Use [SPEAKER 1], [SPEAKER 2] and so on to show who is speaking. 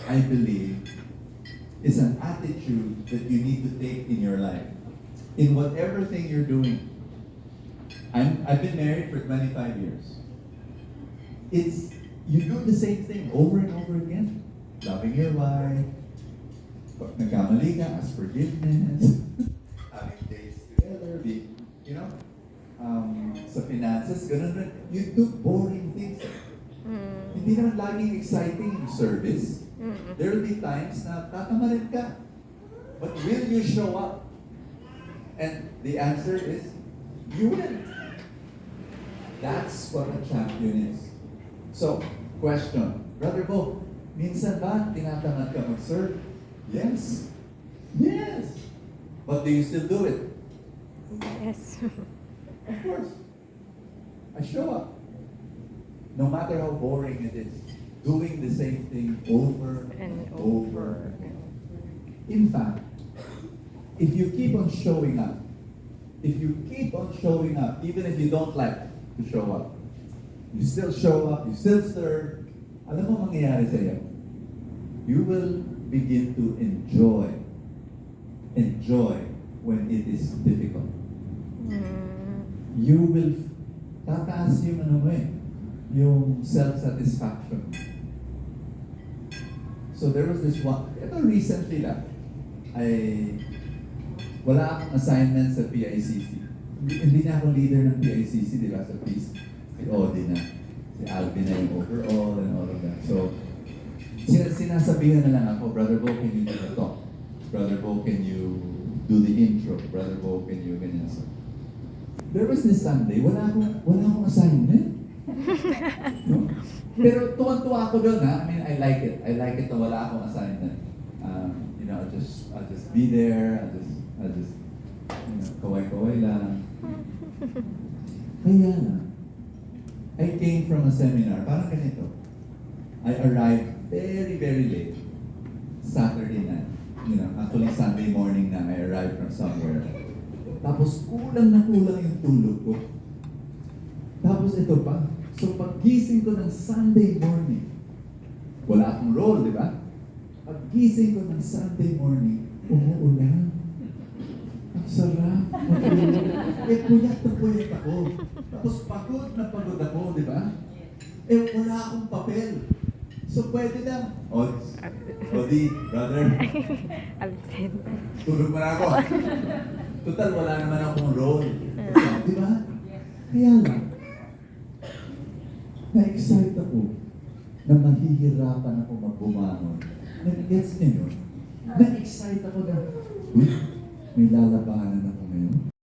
[SPEAKER 1] I believe, is an attitude that you need to take in your life. In whatever thing you're doing. I've been married for 25 years. You do the same thing over and over again. Loving your wife, pag nagkamali ka, ask forgiveness, having dates together, sa finances, ganun rin. You do boring things. Hindi naman laging exciting yung service. There will be times na tatamarin ka. But will you show up? And the answer is, you will. That's what a champion is. So, question. Brother Bo, minsan ba tinatamad ka mag-serve? Yes. Yes. But do you still do it?
[SPEAKER 2] Yes.
[SPEAKER 1] Of course. I show up. No matter how boring it is. Doing the same thing over and over. In fact, if you keep on showing up, even if you don't like to show up, you still show up, you still serve, alam mo mangyayari sa'yo? You will begin to enjoy when it is difficult. You will, tataas yung yung self-satisfaction. So there was this one, ito recently lang, wala akong assignment sa PICC. Hindi na ako leader ng PICC, di ba, sa peace. Si Odi na. Si Alvin na yung overall and all of that. So, sinasabihan na lang ako, Brother Bo, can you do the talk? Brother Bo, can you do the intro? Brother Bo, can you ganyan? So, there was this Sunday, wala akong assignment. No? Pero tuwan-tuwa ako doon, ha? I mean, I like it. I like it na wala akong assignment. I'll just be there. I'll just kaway-kaway lang. Kaya lang, I came from a seminar, parang ganito. I arrived very, very late. Saturday night. Actually Sunday morning na I arrived from somewhere. Tapos kulang na kulang yung tulog ko. Tapos ito pa. So paggising ko ng Sunday morning, wala akong role, di ba? Paggising ko ng Sunday morning, umuulan. Ang sarap. Puyat na puyat ako. Tapos pagod na pagod ako, di ba? Wala akong papel. So pwede lang. Odi, brother.
[SPEAKER 2] Absent.
[SPEAKER 1] Tulog mo na ako. Total, wala naman akong role. Di ba? Kaya lang, na-excite ako na mahihirapan ako magbumangon. Nag-gets niyo yun? Na-excite ako na, may lalabanan ako ngayon.